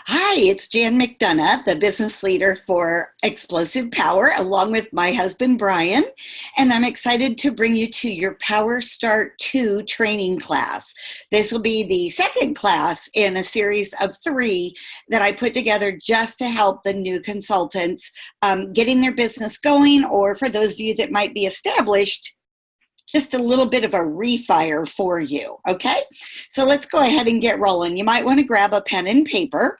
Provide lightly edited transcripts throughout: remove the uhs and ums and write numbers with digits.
Hi, it's Jan McDonough, the business leader for Explosive Power, along with my husband, Brian. And I'm excited to bring you to your Power Start 2 training class. This will be the second class in a series of 3 that I put together just to help the new consultants getting their business going, or for those of you that might be established, just a little bit of a refire for you, okay? So let's go ahead and get rolling. You might want to grab a pen and paper.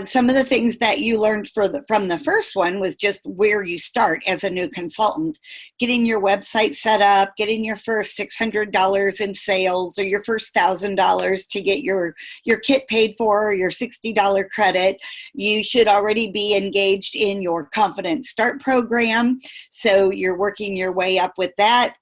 Some of the things that you learned from the first one was just where you start as a new consultant, getting your website set up, getting your first $600 in sales or your first $1,000 to get your kit paid for, or your $60 credit. You should already be engaged in your Confident Start program, so you're working your way up with that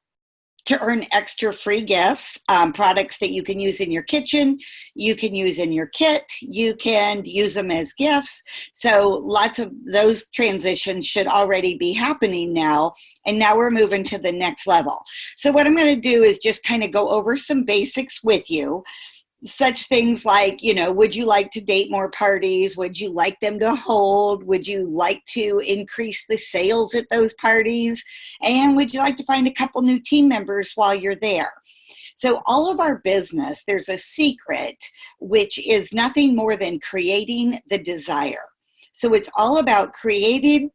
to earn extra free gifts, products that you can use in your kitchen, you can use in your kit, you can use them as gifts. So lots of those transitions should already be happening now. And now we're moving to the next level. So what I'm going to do is just kind of go over some basics with you. Such things like, would you like to date more parties? Would you like them to hold? Would you like to increase the sales at those parties? And would you like to find a couple new team members while you're there? So all of our business, there's a secret, which is nothing more than creating the desire. So it's all about creating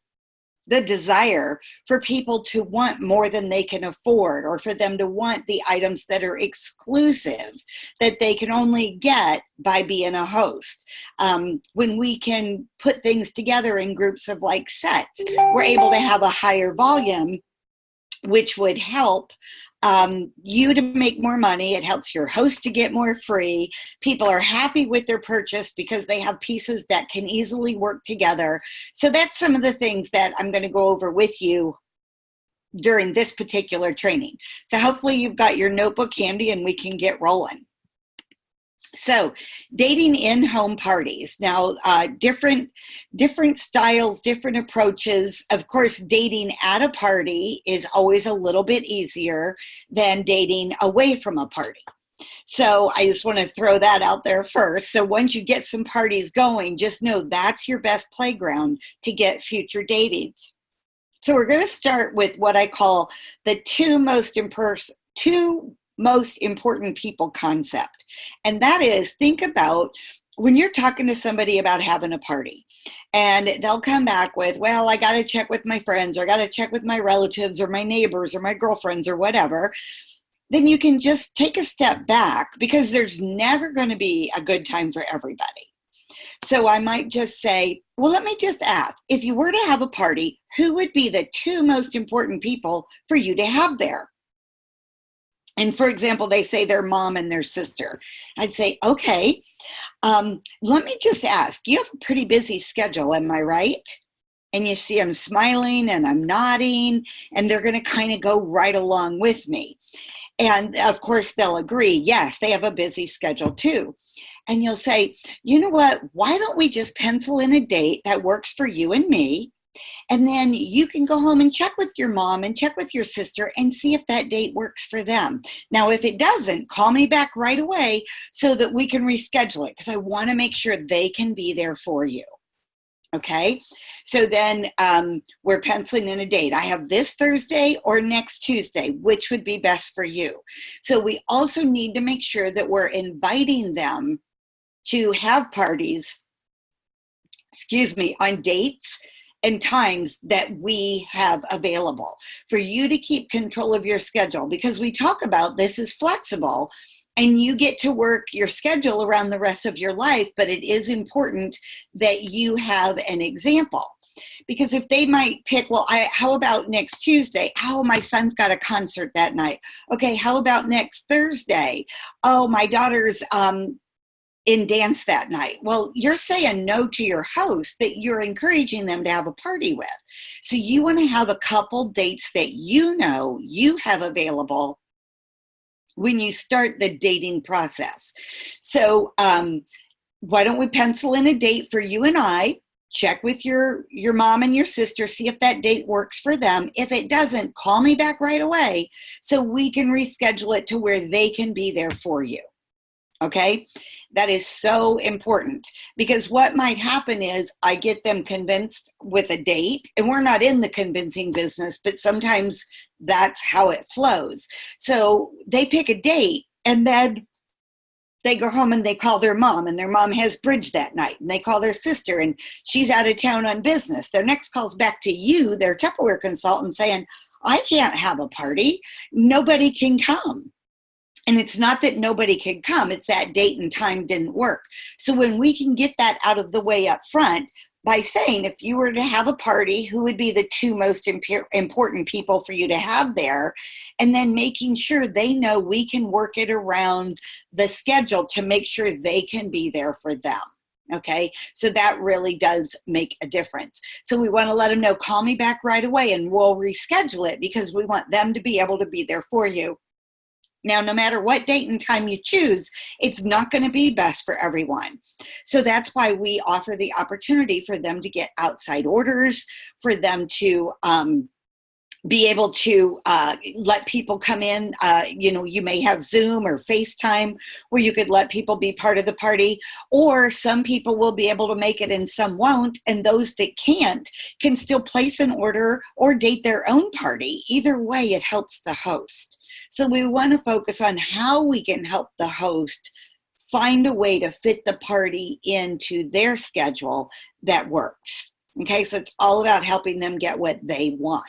the desire for people to want more than they can afford, or for them to want the items that are exclusive, that they can only get by being a host. When we can put things together in groups of like sets, we're able to have a higher volume, which would help you to make more money. It helps your host to get more free. People are happy with their purchase because they have pieces that can easily work together. So that's some of the things that I'm going to go over with you during this particular training. So hopefully you've got your notebook handy and we can get rolling. So dating in-home parties. Now, different styles, different approaches. Of course, dating at a party is always a little bit easier than dating away from a party. So I just want to throw that out there first. So once you get some parties going, just know that's your best playground to get future datings. So we're going to start with what I call the two most important people concept. And that is, think about when you're talking to somebody about having a party and they'll come back with, well, I got to check with my friends, or I got to check with my relatives or my neighbors or my girlfriends or whatever. Then you can just take a step back, because there's never going to be a good time for everybody. So I might just say, well, let me just ask, if you were to have a party, who would be the two most important people for you to have there? And for example, they say their mom and their sister. I'd say, okay, let me just ask, you have a pretty busy schedule, am I right? And you see I'm smiling and I'm nodding, and they're going to kind of go right along with me. And of course, they'll agree, yes, they have a busy schedule too. And you'll say, you know what, why don't we just pencil in a date that works for you and me? And then you can go home and check with your mom and check with your sister and see if that date works for them. Now, if it doesn't, call me back right away so that we can reschedule it, because I want to make sure they can be there for you. Okay, so then we're penciling in a date. I have this Thursday or next Tuesday, which would be best for you. So we also need to make sure that we're inviting them to have parties, on dates and times that we have available for you to keep control of your schedule, because we talk about this is flexible and you get to work your schedule around the rest of your life, but it is important that you have an example. Because if they might pick, well, how about next Tuesday? Oh, my son's got a concert that night. Okay, how about next Thursday? Oh, my daughter's in dance that night. Well, you're saying no to your host that you're encouraging them to have a party with. So you want to have a couple dates that you know you have available when you start the dating process. So why don't we pencil in a date for you and I? Check with your mom and your sister, see if that date works for them. If it doesn't, call me back right away so we can reschedule it to where they can be there for you. Okay, that is so important, because what might happen is I get them convinced with a date, and we're not in the convincing business, but sometimes that's how it flows. So they pick a date, and then they go home and they call their mom, and their mom has bridge that night, and they call their sister and she's out of town on business. Their next call's back to you, their Tupperware consultant, saying, I can't have a party. Nobody can come. And it's not that nobody can come, it's that date and time didn't work. So when we can get that out of the way up front by saying, if you were to have a party, who would be the two most important people for you to have there? And then making sure they know we can work it around the schedule to make sure they can be there for them. Okay, so that really does make a difference. So we want to let them know, call me back right away and we'll reschedule it, because we want them to be able to be there for you. Now, no matter what date and time you choose, it's not going to be best for everyone. So that's why we offer the opportunity for them to get outside orders, for them to be able to let people come in. You may have Zoom or FaceTime where you could let people be part of the party, or some people will be able to make it and some won't, and those that can't can still place an order or date their own party. Either way, it helps the host. So we want to focus on how we can help the host find a way to fit the party into their schedule that works. Okay, so it's all about helping them get what they want.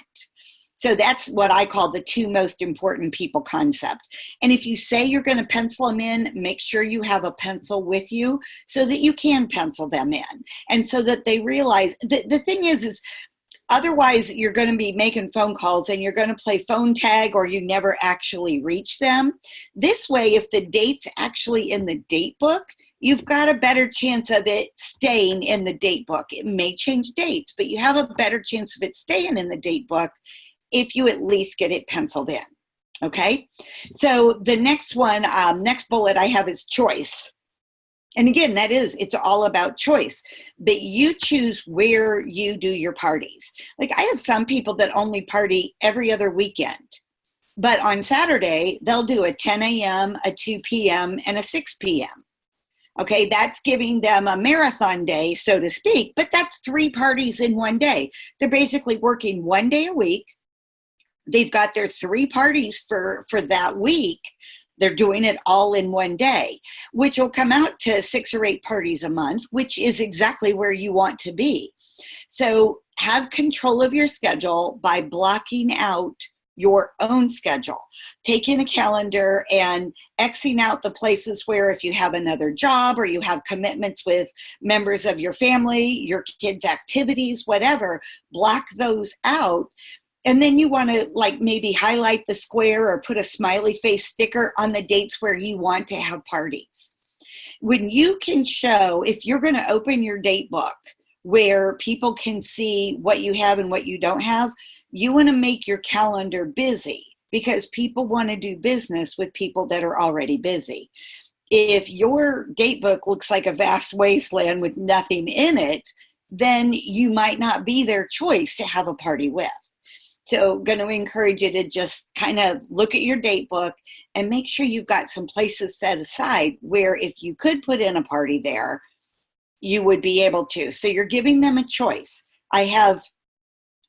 So that's what I call the two most important people concept. And if you say you're going to pencil them in, make sure you have a pencil with you so that you can pencil them in. And so that they realize, the thing is otherwise you're going to be making phone calls and you're going to play phone tag, or you never actually reach them. This way, if the date's actually in the date book, you've got a better chance of it staying in the date book. It may change dates, but you have a better chance of it staying in the date book if you at least get it penciled in. Okay, so the next one, next bullet I have is choice. And again, it's all about choice, that you choose where you do your parties. Like, I have some people that only party every other weekend, but on Saturday, they'll do a 10 a.m., a 2 p.m., and a 6 p.m. Okay, that's giving them a marathon day, so to speak, but that's 3 parties in one day. They're basically working one day a week. They've got their 3 parties for that week. They're doing it all in one day, which will come out to 6 or 8 parties a month, which is exactly where you want to be. So have control of your schedule by blocking out your own schedule. Taking a calendar and Xing out the places where, if you have another job or you have commitments with members of your family, your kids' activities, whatever, block those out. And then you want to maybe highlight the square or put a smiley face sticker on the dates where you want to have parties. When you can show, if you're going to open your date book where people can see what you have and what you don't have, you want to make your calendar busy, because people want to do business with people that are already busy. If your date book looks like a vast wasteland with nothing in it, then you might not be their choice to have a party with. So going to encourage you to just kind of look at your date book and make sure you've got some places set aside where, if you could put in a party there, you would be able to. So you're giving them a choice. I have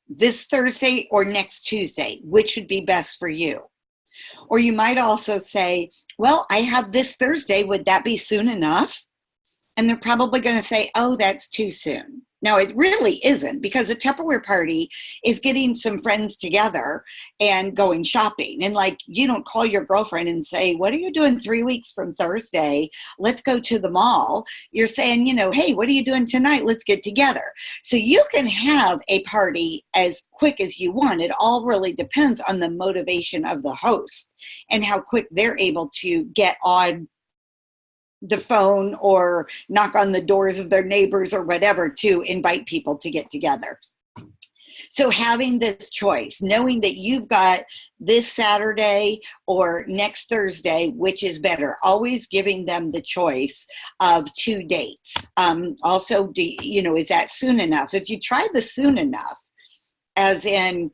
this Thursday or next Tuesday, which would be best for you? Or you might also say, well, I have this Thursday, would that be soon enough? And they're probably going to say, oh, that's too soon. Now, it really isn't, because a Tupperware party is getting some friends together and going shopping. And you don't call your girlfriend and say, what are you doing 3 weeks from Thursday? Let's go to the mall. You're saying, hey, what are you doing tonight? Let's get together. So you can have a party as quick as you want. It all really depends on the motivation of the host and how quick they're able to get on the phone or knock on the doors of their neighbors or whatever to invite people to get together. So having this choice, knowing that you've got this Saturday or next Thursday, which is better, always giving them the choice of 2 dates. Also, is that soon enough? If you try the soon enough, as in,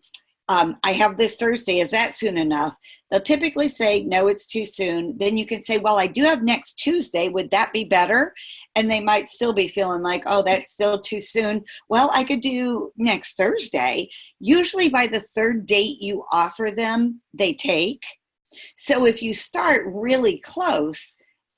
I have this Thursday, is that soon enough? They'll typically say, no, it's too soon. Then you can say, well, I do have next Tuesday. Would that be better? And they might still be feeling like, oh, that's still too soon. Well, I could do next Thursday. Usually by the third date you offer them, they take. So if you start really close,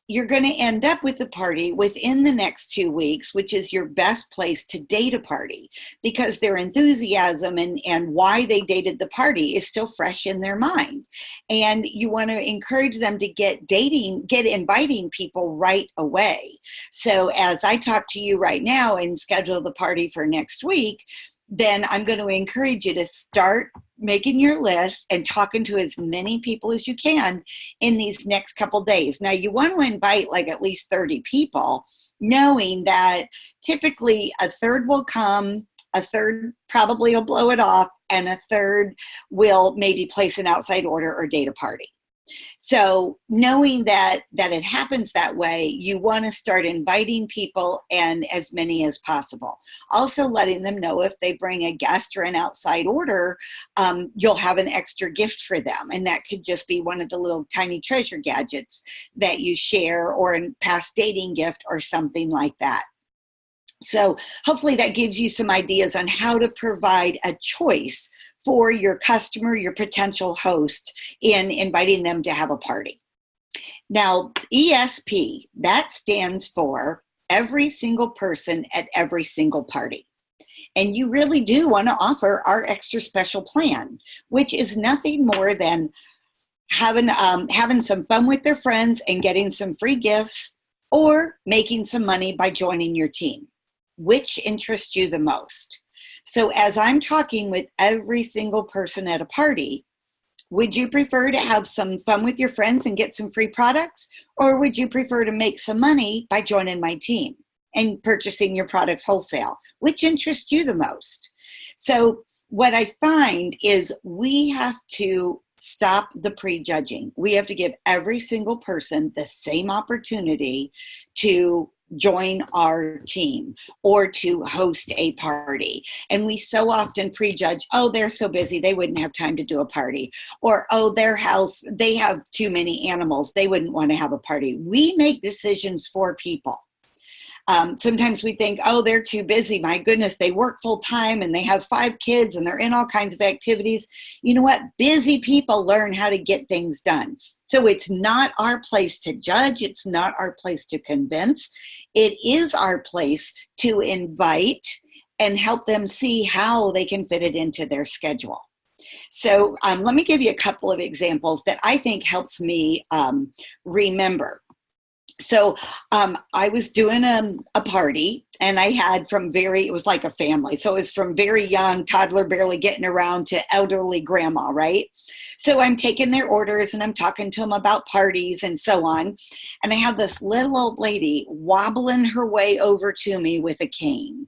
you're going to end up with a party within the next 2 weeks, which is your best place to date a party, because their enthusiasm and why they dated the party is still fresh in their mind. And you want to encourage them to get inviting people right away. So as I talk to you right now and schedule the party for next week, then I'm going to encourage you to start making your list and talking to as many people as you can in these next couple days. Now, you want to invite like at least 30 people, knowing that typically a third will come, a third probably will blow it off, and a third will maybe place an outside order or date a party. So knowing that it happens that way, you want to start inviting people, and as many as possible. Also letting them know if they bring a guest or an outside order, you'll have an extra gift for them. And that could just be one of the little tiny treasure gadgets that you share, or a past dating gift or something like that. So hopefully that gives you some ideas on how to provide a choice for your customer, your potential host, in inviting them to have a party. Now, ESP, that stands for every single person at every single party. And you really do want to offer our extra special plan, which is nothing more than having some fun with their friends and getting some free gifts, or making some money by joining your team. Which interests you the most? So as I'm talking with every single person at a party, would you prefer to have some fun with your friends and get some free products? Or would you prefer to make some money by joining my team and purchasing your products wholesale? Which interests you the most? So what I find is we have to stop the prejudging. We have to give every single person the same opportunity to join our team or to host a party. And we so often prejudge, oh, they're so busy, they wouldn't have time to do a party. Or, oh, their house, they have too many animals, they wouldn't want to have a party. We make decisions for people. Sometimes we think, oh, they're too busy. My goodness, they work full time and they have 5 kids and they're in all kinds of activities. You know what? Busy people learn how to get things done. So it's not our place to judge. It's not our place to convince. It is our place to invite and help them see how they can fit it into their schedule. So let me give you a couple of examples that I think helps me remember. So I was doing a party, and I had it was like a family. So it was from very young, toddler, barely getting around, to elderly grandma, right? So I'm taking their orders and I'm talking to them about parties and so on. And I have this little old lady wobbling her way over to me with a cane.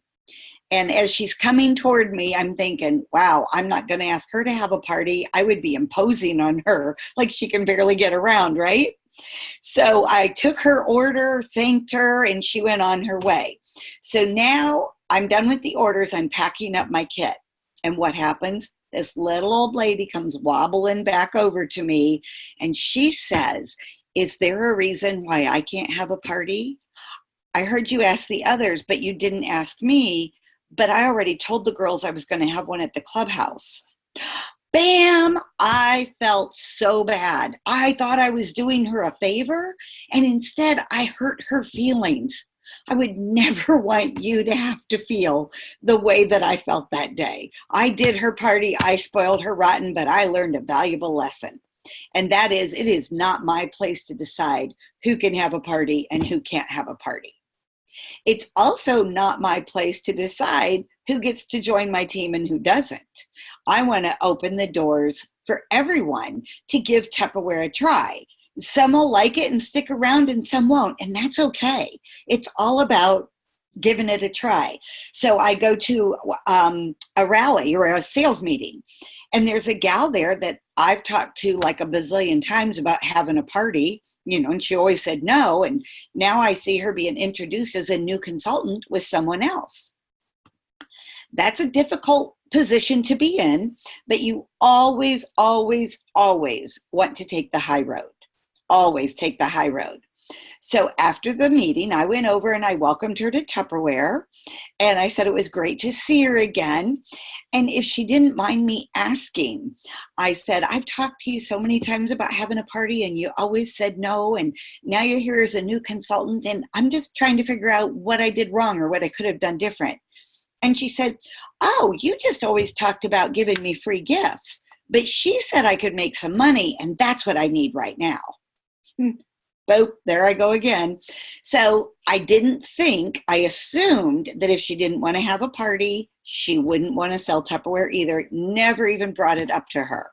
And as she's coming toward me, I'm thinking, wow, I'm not going to ask her to have a party. I would be imposing on her, like she can barely get around, right? So I took her order, thanked her, and she went on her way. So now I'm done with the orders. I'm packing up my kit. And what happens? This little old lady comes wobbling back over to me, and she says, is there a reason why I can't have a party? I heard you ask the others, but you didn't ask me. But I already told the girls I was going to have one at the clubhouse. Bam! I felt so bad. I thought I was doing her a favor, and instead I hurt her feelings. I would never want you to have to feel the way that I felt that day. I did her party, I spoiled her rotten, but I learned a valuable lesson. And that is, it is not my place to decide who can have a party and who can't have a party. It's also not my place to decide who gets to join my team and who doesn't. I want to open the doors for everyone to give Tupperware a try. Some will like it and stick around, and some won't, and that's okay. It's all about giving it a try. So I go to a rally or a sales meeting, and there's a gal there that I've talked to like a bazillion times about having a party, and she always said no. And now I see her being introduced as a new consultant with someone else. That's a difficult position to be in, but you always, always, always want to take the high road. Always take the high road. So after the meeting, I went over and I welcomed her to Tupperware. And I said it was great to see her again. And if she didn't mind me asking, I said, I've talked to you so many times about having a party and you always said no. And now you're here as a new consultant. And I'm just trying to figure out what I did wrong or what I could have done different. And she said, oh, you just always talked about giving me free gifts. But she said I could make some money and that's what I need right now. Boop, there I go again. So I assumed that if she didn't want to have a party, she wouldn't want to sell Tupperware either. Never even brought it up to her.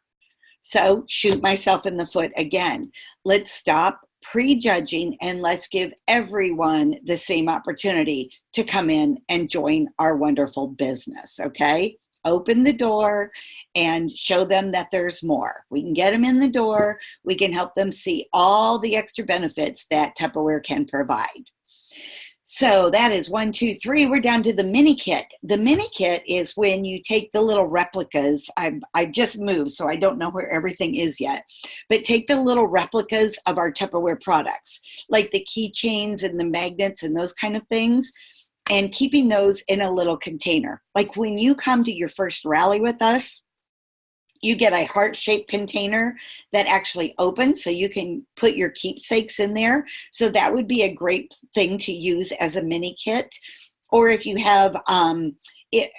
So shoot myself in the foot again. Let's stop prejudging and let's give everyone the same opportunity to come in and join our wonderful business, okay? Open the door and show them that there's more. We can get them in the door. We can help them see all the extra benefits that Tupperware can provide. So that is 1, 2, 3. We're down to the mini kit. The mini kit is when you take the little replicas. I just moved, so I don't know where everything is yet. But take the little replicas of our Tupperware products, like the keychains and the magnets and those kind of things, and keeping those in a little container. Like when you come to your first rally with us, you get a heart-shaped container that actually opens so you can put your keepsakes in there. So that would be a great thing to use as a mini kit. Or if you have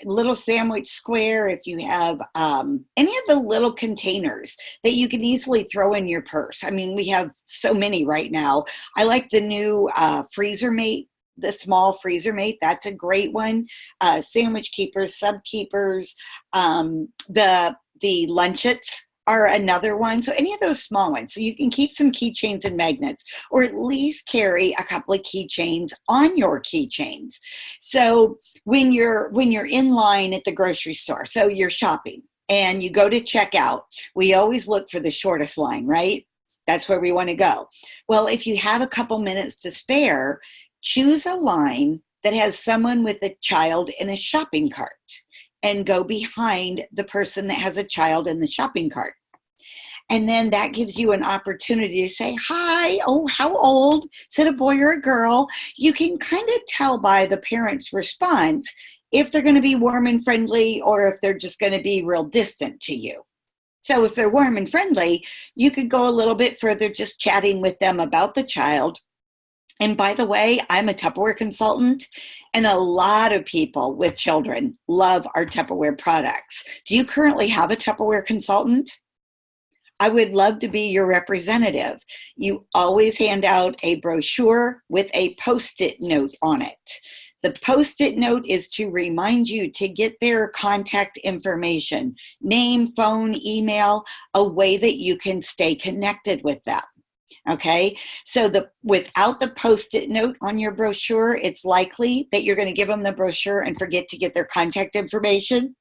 little sandwich square, if you have any of the little containers that you can easily throw in your purse. I mean, we have so many right now. I like the new freezer mate. The small freezer mate, that's a great one. Sandwich keepers, sub keepers, the lunchettes are another one. So any of those small ones. So you can keep some keychains and magnets, or at least carry a couple of keychains on your keychains. So when you're in line at the grocery store, so you're shopping and you go to checkout, we always look for the shortest line, right? That's where we want to go. Well, if you have a couple minutes to spare, choose a line that has someone with a child in a shopping cart and go behind the person that has a child in the shopping cart. And then that gives you an opportunity to say, hi, oh, how old? Is it a boy or a girl? You can kind of tell by the parent's response if they're going to be warm and friendly or if they're just going to be real distant to you. So if they're warm and friendly, you could go a little bit further just chatting with them about the child. And by the way, I'm a Tupperware consultant, and a lot of people with children love our Tupperware products. Do you currently have a Tupperware consultant? I would love to be your representative. You always hand out a brochure with a Post-it note on it. The Post-it note is to remind you to get their contact information, name, phone, email, a way that you can stay connected with them. Okay, so without the Post-it note on your brochure, it's likely that you're going to give them the brochure and forget to get their contact information.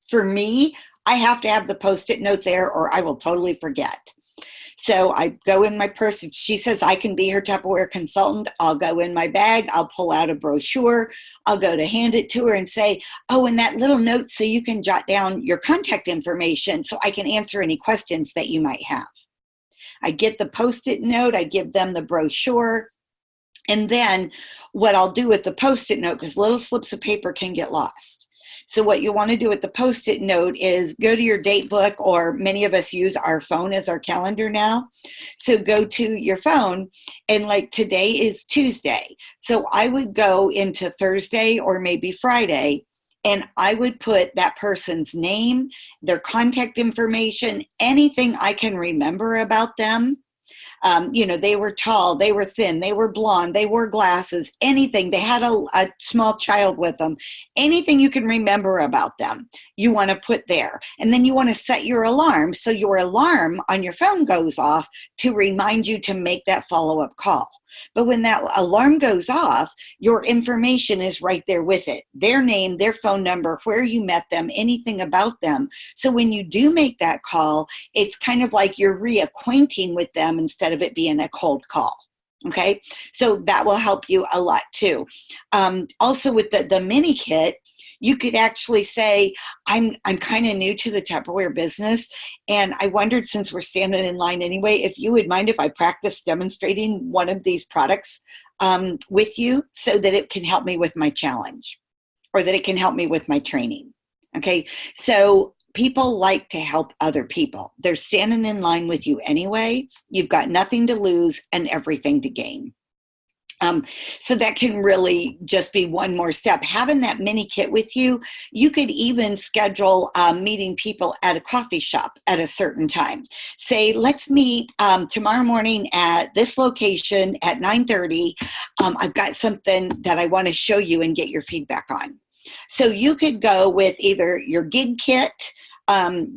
For me, I have to have the Post-it note there or I will totally forget. So I go in my purse. If she says I can be her Tupperware consultant, I'll go in my bag. I'll pull out a brochure. I'll go to hand it to her and say, oh, and that little note so you can jot down your contact information so I can answer any questions that you might have. I get the Post-it note, I give them the brochure, and then what I'll do with the Post-it note, because little slips of paper can get lost. So what you want to do with the Post-it note is go to your date book, or many of us use our phone as our calendar now. So go to your phone, and like today is Tuesday. So I would go into Thursday or maybe Friday, and I would put that person's name, their contact information, anything I can remember about them. They were tall, they were thin, they were blonde, they wore glasses, anything. They had a small child with them. Anything you can remember about them, you want to put there. And then you want to set your alarm. So your alarm on your phone goes off to remind you to make that follow-up call. But when that alarm goes off, your information is right there with it. Their name, their phone number, where you met them, anything about them. So when you do make that call, it's kind of like you're reacquainting with them instead of it being a cold call. Okay, so that will help you a lot too. Also with the mini kit, you could actually say, I'm kind of new to the Tupperware business, and I wondered, since we're standing in line anyway, if you would mind if I practice demonstrating one of these products with you so that it can help me with my challenge, or that it can help me with my training. Okay, so people like to help other people. They're standing in line with you anyway. You've got nothing to lose and everything to gain. So that can really just be one more step. Having that mini kit with you, you could even schedule meeting people at a coffee shop at a certain time. Say, let's meet tomorrow morning at this location at 9:30. I've got something that I want to show you and get your feedback on. So you could go with either your gig kit,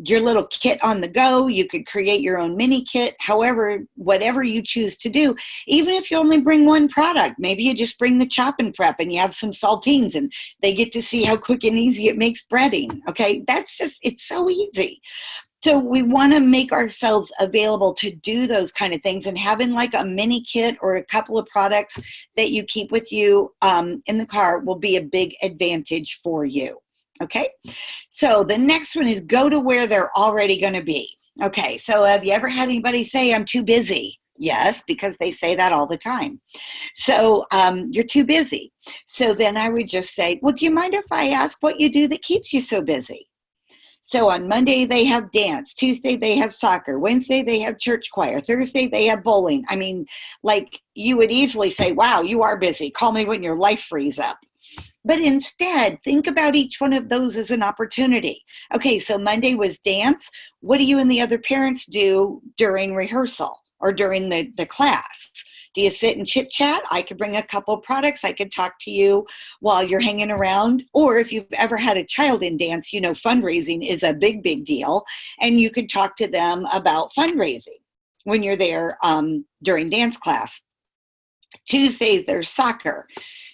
your little kit on the go. You could create your own mini kit, however, whatever you choose to do. Even if you only bring one product, maybe you just bring the chop and prep and you have some saltines and they get to see how quick and easy it makes breading. Okay, it's so easy. So we want to make ourselves available to do those kind of things, and having like a mini kit or a couple of products that you keep with you in the car will be a big advantage for you. Okay, so the next one is go to where they're already going to be. Okay, so have you ever had anybody say, I'm too busy? Yes, because they say that all the time. So you're too busy. So then I would just say, well, do you mind if I ask what you do that keeps you so busy? So on Monday, they have dance. Tuesday, they have soccer. Wednesday, they have church choir. Thursday, they have bowling. I mean, like, you would easily say, wow, you are busy. Call me when your life frees up. But instead, think about each one of those as an opportunity. Okay, so Monday was dance. What do you and the other parents do during rehearsal or during the class? Do you sit and chit chat? I could bring a couple of products. I could talk to you while you're hanging around. Or if you've ever had a child in dance, you know, fundraising is a big, big deal. And you could talk to them about fundraising when you're there during dance class. Tuesdays, there's soccer.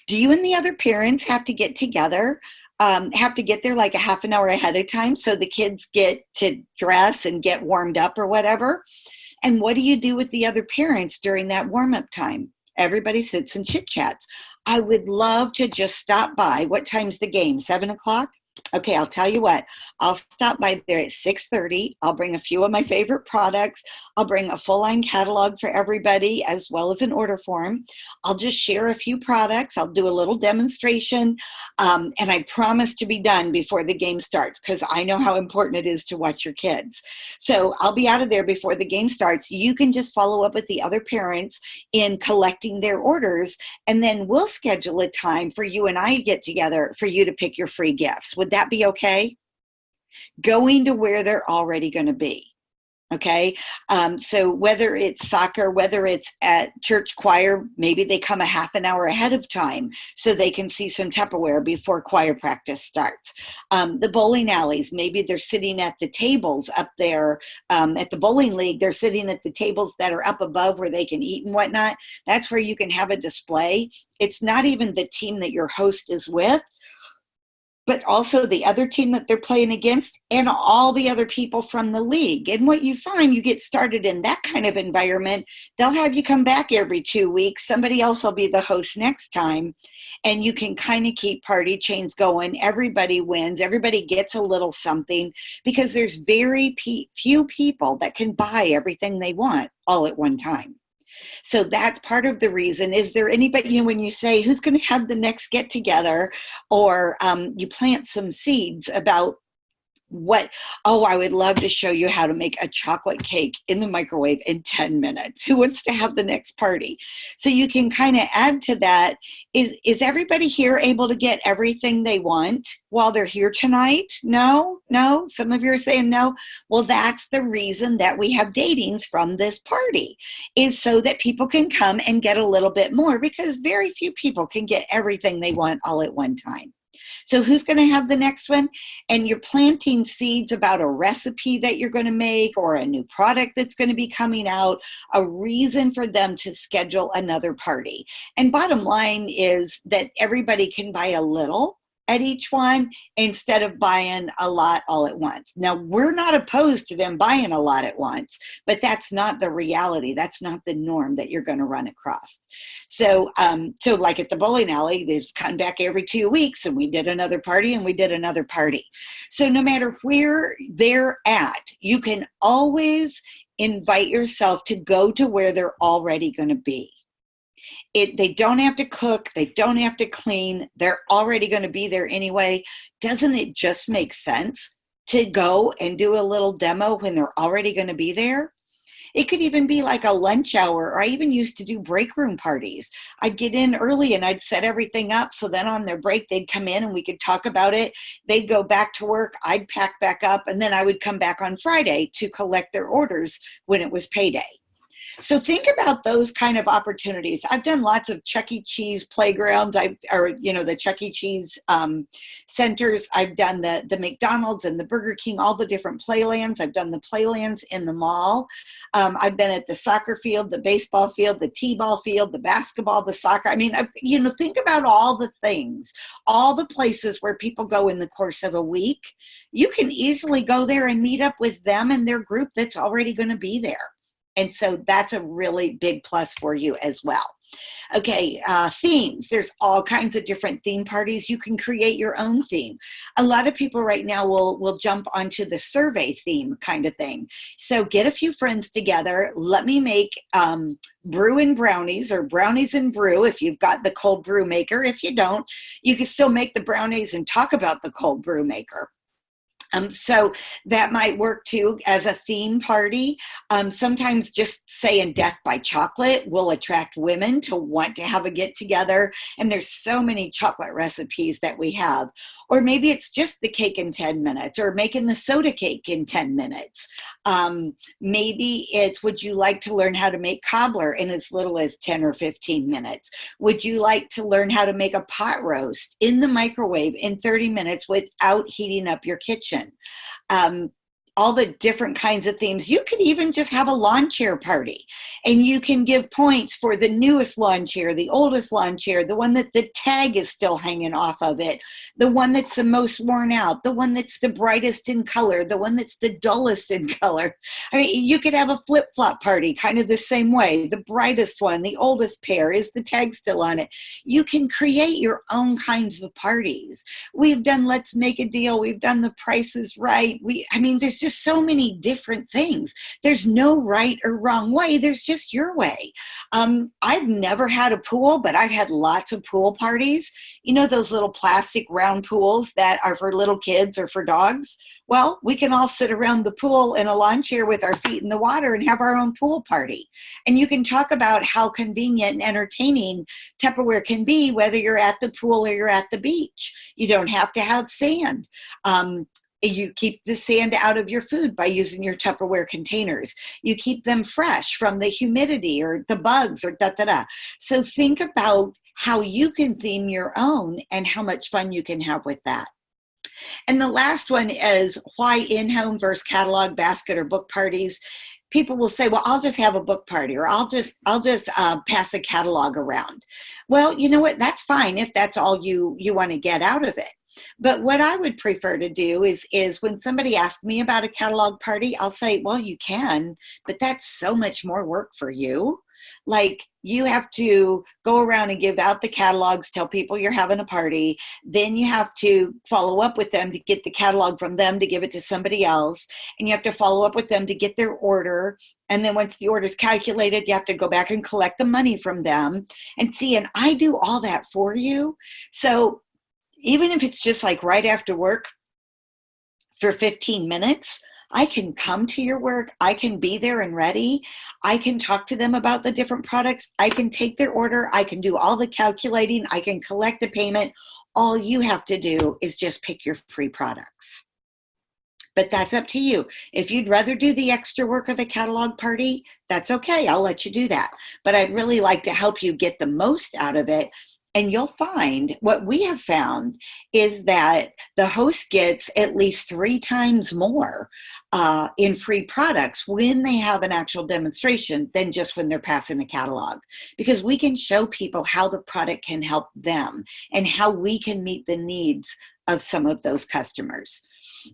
Do you and the other parents have to get together, have to get there like a half an hour ahead of time so the kids get to dress and get warmed up or whatever? And what do you do with the other parents during that warm-up time? Everybody sits and chit-chats. I would love to just stop by. What time's the game? 7 o'clock? Okay, I'll tell you what. I'll stop by there at 6:30. I'll bring a few of my favorite products. I'll bring a full-line catalog for everybody as well as an order form. I'll just share a few products. I'll do a little demonstration. And I promise to be done before the game starts because I know how important it is to watch your kids. So I'll be out of there before the game starts. You can just follow up with the other parents in collecting their orders, and then we'll schedule a time for you and I to get together for you to pick your free gifts. Would that be okay? Going to where they're already going to be. Okay. So whether it's soccer, whether it's at church choir, maybe they come a half an hour ahead of time so they can see some Tupperware before choir practice starts. The bowling alleys, maybe they're sitting at the tables up there at the bowling league. They're sitting at the tables that are up above where they can eat and whatnot. That's where you can have a display. It's not even the team that your host is with, but also the other team that they're playing against and all the other people from the league. And what you find, you get started in that kind of environment, they'll have you come back every 2 weeks. Somebody else will be the host next time. And you can kind of keep party chains going. Everybody wins. Everybody gets a little something because there's very few people that can buy everything they want all at one time. So that's part of the reason. Is there anybody, you know, when you say who's going to have the next get together, or you plant some seeds about what, oh, I would love to show you how to make a chocolate cake in the microwave in 10 minutes. Who wants to have the next party? So you can kind of add to that. Is everybody here able to get everything they want while they're here tonight? No? Some of you are saying no. Well, that's the reason that we have datings from this party, is so that people can come and get a little bit more, because very few people can get everything they want all at one time. So who's going to have the next one? And you're planting seeds about a recipe that you're going to make, or a new product that's going to be coming out, a reason for them to schedule another party. And bottom line is that everybody can buy a little at each one instead of buying a lot all at once. Now, we're not opposed to them buying a lot at once, but that's not the reality. That's not the norm that you're going to run across. So, so like at the bowling alley, they just come back every 2 weeks, and we did another party and we did another party. So no matter where they're at, you can always invite yourself to go to where they're already going to be. They don't have to cook, they don't have to clean, they're already going to be there anyway. Doesn't it just make sense to go and do a little demo when they're already going to be there? It could even be like a lunch hour, or I even used to do break room parties. I'd get in early and I'd set everything up, so then on their break they'd come in and we could talk about it. They'd go back to work, I'd pack back up, and then I would come back on Friday to collect their orders when it was payday. So think about those kind of opportunities. I've done lots of Chuck E. Cheese playgrounds, the Chuck E. Cheese centers. I've done the McDonald's and the Burger King, all the different playlands. I've done the playlands in the mall. I've been at the soccer field, the baseball field, the t-ball field, the basketball, the soccer. I mean, think about all the things, all the places where people go in the course of a week. You can easily go there and meet up with them and their group that's already going to be there. And so that's a really big plus for you as well. Okay, themes. There's all kinds of different theme parties. You can create your own theme. A lot of people right now will jump onto the survey theme kind of thing. So get a few friends together. Let me make brew and brownies, or brownies and brew if you've got the cold brew maker. If you don't, you can still make the brownies and talk about the cold brew maker. So that might work too as a theme party. Sometimes just saying death by chocolate will attract women to want to have a get together. And there's so many chocolate recipes that we have. Or maybe it's just the cake in 10 minutes, or making the soda cake in 10 minutes. Maybe it's, would you like to learn how to make cobbler in as little as 10 or 15 minutes? Would you like to learn how to make a pot roast in the microwave in 30 minutes without heating up your kitchen? All the different kinds of themes. You could even just have a lawn chair party, and you can give points for the newest lawn chair, the oldest lawn chair, the one that the tag is still hanging off of it, the one that's the most worn out, the one that's the brightest in color, the one that's the dullest in color. I mean, you could have a flip-flop party kind of the same way. The brightest one, the oldest pair, is the tag still on it? You can create your own kinds of parties. We've done Let's Make a Deal. We've done The Price is Right. There's just so many different things. There's no right or wrong way. There's just your way. I've never had a pool, but I've had lots of pool parties. You know, those little plastic round pools that are for little kids or for dogs? Well, we can all sit around the pool in a lawn chair with our feet in the water and have our own pool party. And you can talk about how convenient and entertaining Tupperware can be, whether you're at the pool or you're at the beach. You don't have to have sand. You keep the sand out of your food by using your Tupperware containers. You keep them fresh from the humidity or the bugs or da-da-da. So think about how you can theme your own and how much fun you can have with that. And the last one is why in-home versus catalog, basket, or book parties. People will say, well, I'll just have a book party, or I'll just pass a catalog around. Well, you know what? That's fine if that's all you want to get out of it. But what I would prefer to do is when somebody asks me about a catalog party, I'll say, well, you can, but that's so much more work for you. Like, you have to go around and give out the catalogs, tell people you're having a party. Then you have to follow up with them to get the catalog from them to give it to somebody else. And you have to follow up with them to get their order. And then once the order is calculated, you have to go back and collect the money from them. And I do all that for you. So even if it's just like right after work for 15 minutes, I can come to your work. I can be there and ready. I can talk to them about the different products. I can take their order. I can do all the calculating. I can collect the payment. All you have to do is just pick your free products. But that's up to you. If you'd rather do the extra work of a catalog party, that's okay. I'll let you do that. But I'd really like to help you get the most out of it And you'll find what we have found is that the host gets at least 3 times more in free products when they have an actual demonstration than just when they're passing a catalog. Because we can show people how the product can help them and how we can meet the needs of some of those customers.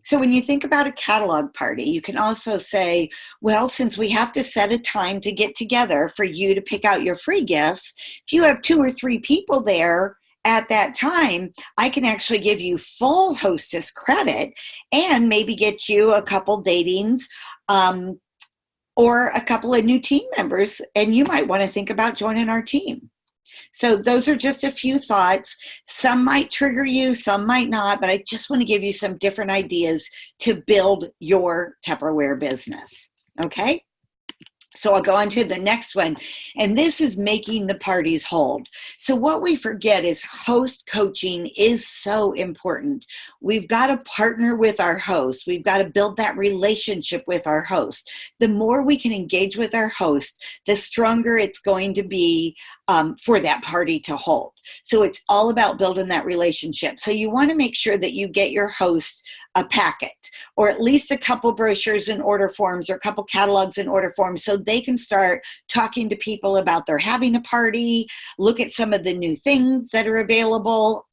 So when you think about a catalog party, you can also say, well, since we have to set a time to get together for you to pick out your free gifts, if you have 2 or 3 people there at that time, I can actually give you full hostess credit and maybe get you a couple datings or a couple of new team members, and you might want to think about joining our team. So those are just a few thoughts. Some might trigger you, some might not, but I just want to give you some different ideas to build your Tupperware business. Okay? So I'll go on to the next one, and this is making the parties hold. So what we forget is host coaching is so important. We've got to partner with our host. We've got to build that relationship with our host. The more we can engage with our host, the stronger it's going to be for that party to hold. So it's all about building that relationship. So you want to make sure that you get your host a packet, or at least a couple brochures and order forms, or a couple catalogs and order forms, so they can start talking to people about their having a party, look at some of the new things that are available,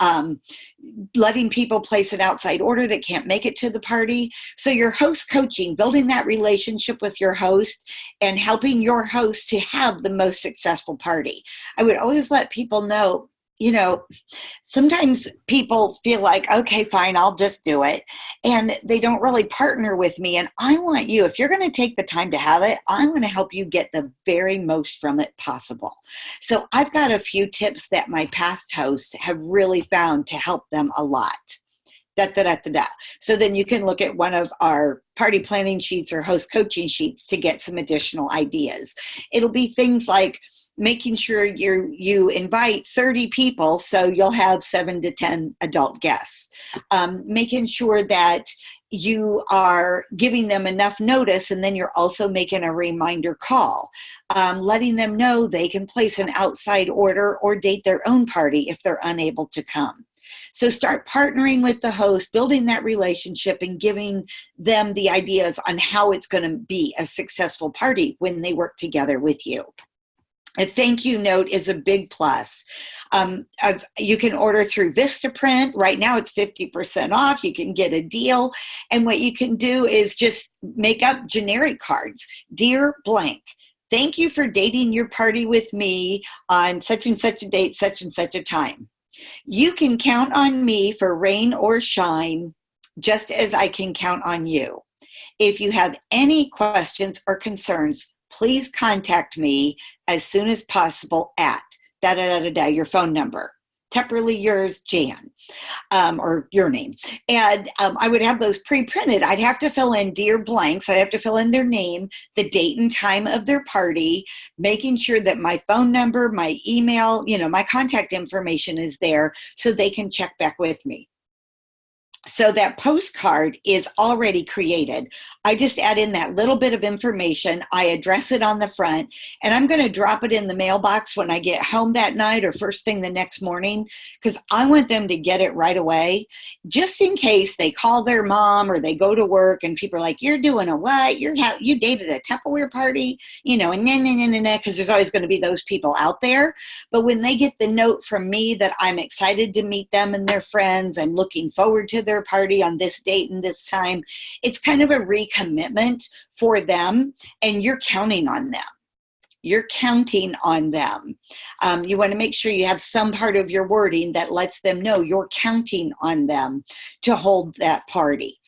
letting people place an outside order that can't make it to the party. So your host coaching, building that relationship with your host and helping your host to have the most successful party. I would always let people know, you know, sometimes people feel like, okay, fine, I'll just do it. And they don't really partner with me. And I want you, if you're going to take the time to have it, I'm going to help you get the very most from it possible. So I've got a few tips that my past hosts have really found to help them a lot. So then you can look at one of our party planning sheets or host coaching sheets to get some additional ideas. It'll be things like making sure you invite 30 people so you'll have 7 to 10 adult guests. Making sure that you are giving them enough notice, and then you're also making a reminder call. Letting them know they can place an outside order or date their own party if they're unable to come. So start partnering with the host, building that relationship, and giving them the ideas on how it's going to be a successful party when they work together with you. A thank you note is a big plus. You can order through Vistaprint. Right now it's 50% off. You can get a deal. And what you can do is just make up generic cards. Dear blank, thank you for dating your party with me on such and such a date, such and such a time. You can count on me for rain or shine, just as I can count on you. If you have any questions or concerns, please contact me as soon as possible at your phone number. Tepperly yours, Jan, or your name. And I would have those pre-printed. I'd have to fill in dear blanks. I'd have to fill in their name, the date and time of their party, making sure that my phone number, my email, my contact information is there so they can check back with me. So that postcard is already created. I just add in that little bit of information. I address it on the front, and I'm going to drop it in the mailbox when I get home that night or first thing the next morning, because I want them to get it right away, just in case they call their mom or they go to work and people are like, you're doing a what? You dated a Tupperware party, and because there's always going to be those people out there. But when they get the note from me that I'm excited to meet them and their friends, I'm looking forward to their party on this date and this time, it's kind of a recommitment for them, and you're counting on them. You're counting on them. You want to make sure you have some part of your wording that lets them know you're counting on them to hold that party.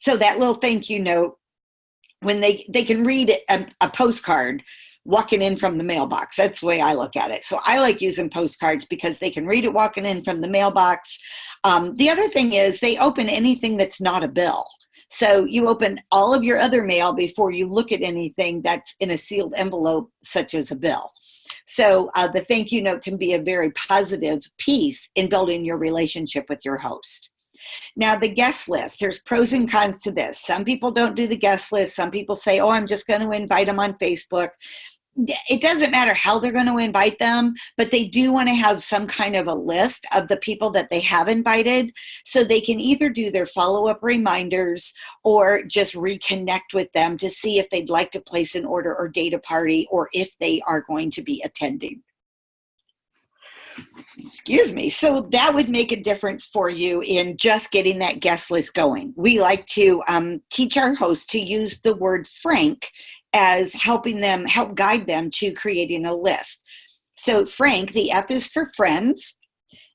So that little thank you note, when they can read a postcard walking in from the mailbox. That's the way I look at it. So I like using postcards because they can read it walking in from the mailbox. The other thing is they open anything that's not a bill. So you open all of your other mail before you look at anything that's in a sealed envelope, such as a bill. So the thank you note can be a very positive piece in building your relationship with your host. Now, the guest list, there's pros and cons to this. Some people don't do the guest list. Some people say, oh, I'm just going to invite them on Facebook. it doesn't matter how they're going to invite them, but they do want to have some kind of a list of the people that they have invited so they can either do their follow-up reminders or just reconnect with them to see if they'd like to place an order or date a party or if they are going to be attending. Excuse me. So that would make a difference for you in just getting that guest list going. We like to teach our hosts to use the word frank as helping them, help guide them to creating a list. So frank, the F is for friends.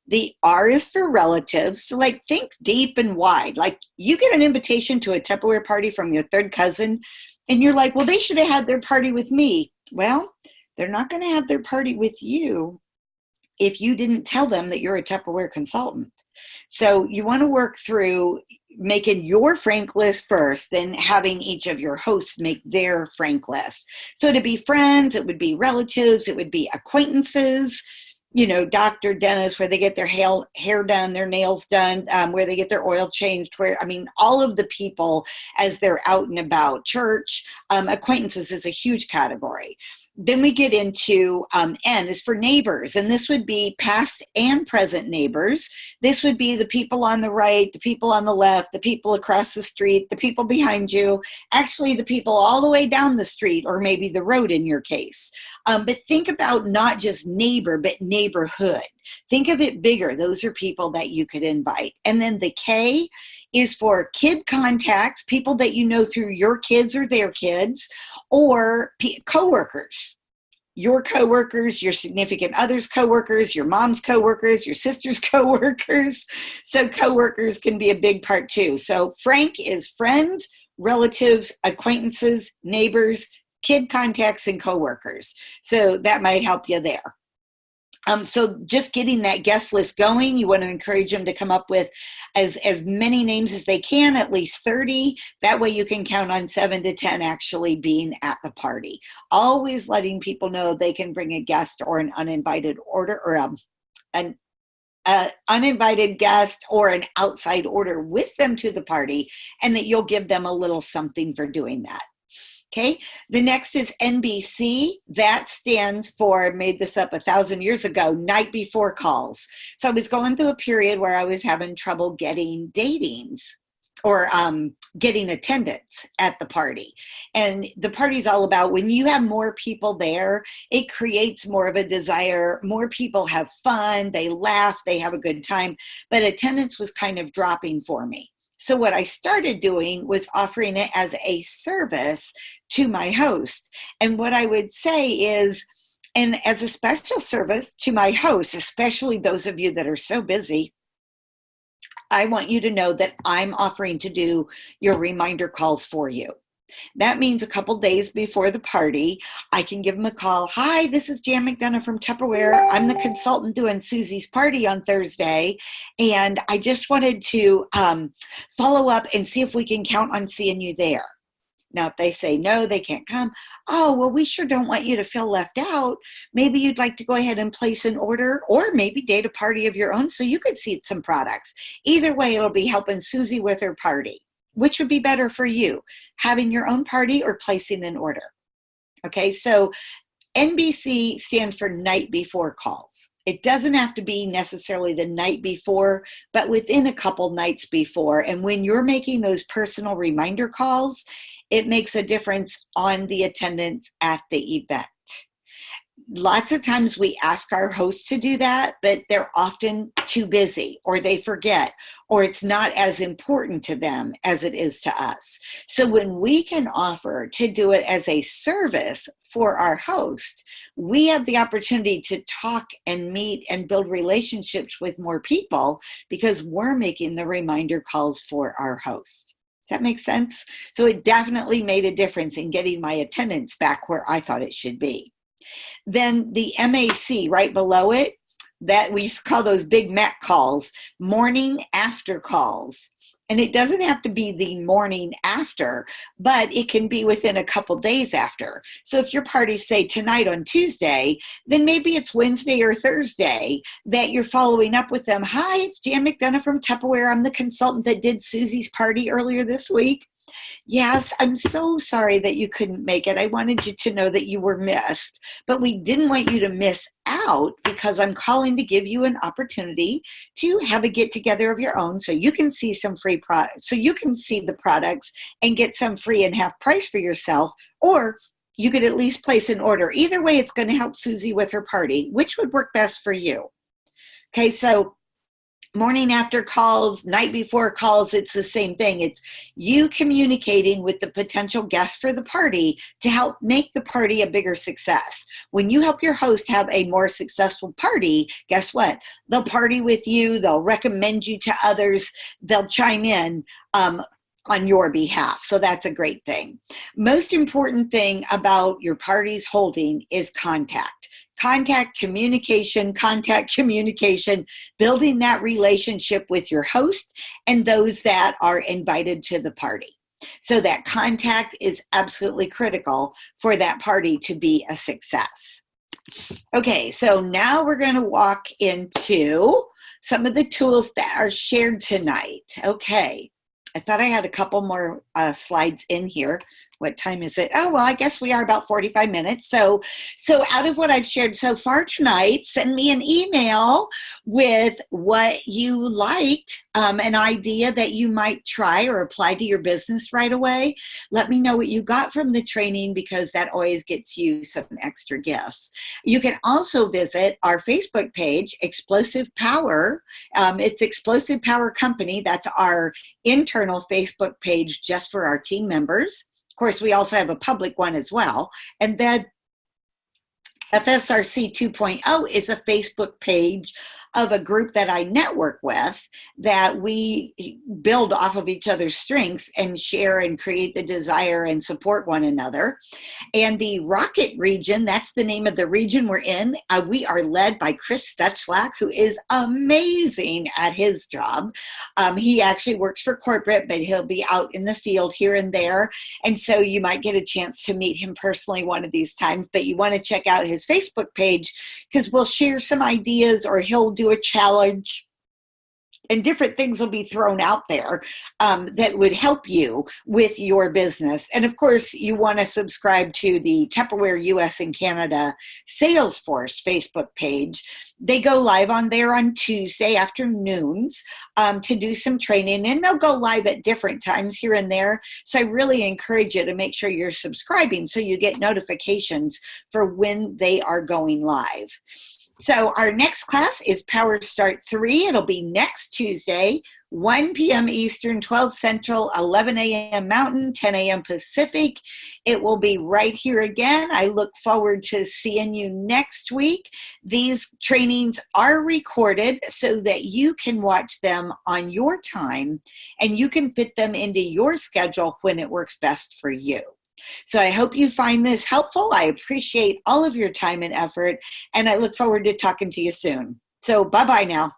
The R is for relatives. So like think deep and wide. Like you get an invitation to a Tupperware party from your third cousin and you're like, well, they should have had their party with me. Well, they're not going to have their party with you if you didn't tell them that you're a Tupperware consultant. So you want to work through making your frank list first, then having each of your hosts make their frank list. So to be friends, it would be relatives, it would be acquaintances, you know, doctor, dentist, where they get their hair done, their nails done, where they get their oil changed, all of the people as they're out and about. Church, acquaintances is a huge category. Then we get into N is for neighbors, and this would be past and present neighbors. This would be the people on the right, the people on the left, the people across the street, the people behind you, actually the people all the way down the street, or maybe the road in your case. But think about not just neighbor, but neighborhood. Think of it bigger. Those are people that you could invite. And then the K is for kid contacts, people that you know through your kids or their kids, or coworkers. Your coworkers, your significant other's coworkers, your mom's coworkers, your sister's coworkers. So coworkers can be a big part too. So frank is friends, relatives, acquaintances, neighbors, kid contacts, and coworkers. So that might help you there. So just getting that guest list going, you want to encourage them to come up with as many names as they can, at least 30. That way you can count on 7 to 10 actually being at the party. Always letting people know they can bring a guest or an uninvited order or an uninvited guest or an outside order with them to the party, and that you'll give them a little something for doing that. Okay, the next is NBC. That stands for, made this up 1,000 years ago, night before calls. So I was going through a period where I was having trouble getting datings or getting attendance at the party. And the party's all about when you have more people there, it creates more of a desire. More people have fun, they laugh, they have a good time, but attendance was kind of dropping for me. So what I started doing was offering it as a service to my host. And what I would say is, and as a special service to my hosts, especially those of you that are so busy, I want you to know that I'm offering to do your reminder calls for you. That means a couple days before the party, I can give them a call. Hi, this is Jan McDonough from Tupperware. I'm the consultant doing Susie's party on Thursday. And I just wanted to follow up and see if we can count on seeing you there. Now, if they say no, they can't come. Oh, well, we sure don't want you to feel left out. Maybe you'd like to go ahead and place an order, or maybe date a party of your own so you could see some products. Either way, it'll be helping Susie with her party. Which would be better for you, having your own party or placing an order? Okay, so NBC stands for night before calls. It doesn't have to be necessarily the night before, but within a couple nights before. And when you're making those personal reminder calls, it makes a difference on the attendance at the event. Lots of times we ask our hosts to do that, but they're often too busy, or they forget, or it's not as important to them as it is to us. So when we can offer to do it as a service for our host, we have the opportunity to talk and meet and build relationships with more people because we're making the reminder calls for our host. Does that make sense? So it definitely made a difference in getting my attendance back where I thought it should be. Then the MAC right below it, that we used to call those Big Mac calls, morning after calls. And it doesn't have to be the morning after, but it can be within a couple days after. So if your parties say tonight on Tuesday, then maybe it's Wednesday or Thursday that you're following up with them. Hi, it's Jan McDonough from Tupperware. I'm the consultant that did Susie's party earlier this week. Yes, I'm so sorry that you couldn't make it. I wanted you to know that you were missed, but we didn't want you to miss out because I'm calling to give you an opportunity to have a get together of your own so you can see some free products, so you can see the products and get some free and half price for yourself, or you could at least place an order. Either way, it's going to help Susie with her party. Which would work best for you? Okay, so morning after calls, night before calls, it's the same thing. It's you communicating with the potential guests for the party to help make the party a bigger success. When you help your host have a more successful party, guess what? They'll party with you, they'll recommend you to others, they'll chime in on your behalf. So that's a great thing. Most important thing about your party's holding is contact. Contact communication, building that relationship with your host and those that are invited to the party. So that contact is absolutely critical for that party to be a success. Okay, so now we're going to walk into some of the tools that are shared tonight. Okay, I thought I had a couple more slides in here. What time is it? Oh, well, I guess we are about 45 minutes. So out of what I've shared so far tonight, send me an email with what you liked, an idea that you might try or apply to your business right away. Let me know what you got from the training because that always gets you some extra gifts. You can also visit our Facebook page, Explosive Power. It's Explosive Power Company. That's our internal Facebook page just for our team members. Of course, we also have a public one as well. And then FSRC 2.0 is a Facebook page of a group that I network with that we build off of each other's strengths and share and create the desire and support one another. And the Rocket region, that's the name of the region we're in. We are led by Chris Stutzlak, who is amazing at his job. He actually works for corporate, but he'll be out in the field here and there. And so you might get a chance to meet him personally one of these times, but you want to check out his Facebook page because we'll share some ideas or he'll do a challenge and different things will be thrown out there that would help you with your business. And of course, you want to subscribe to the Tupperware US and Canada Salesforce Facebook page. They go live on there on Tuesday afternoons to do some training, and they'll go live at different times here and there. So I really encourage you to make sure you're subscribing so you get notifications for when they are going live. So our next class is Power Start 3. It'll be next Tuesday, 1 p.m. Eastern, 12 Central, 11 a.m. Mountain, 10 a.m. Pacific. It will be right here again. I look forward to seeing you next week. These trainings are recorded so that you can watch them on your time and you can fit them into your schedule when it works best for you. So I hope you find this helpful. I appreciate all of your time and effort, and I look forward to talking to you soon. So bye-bye now.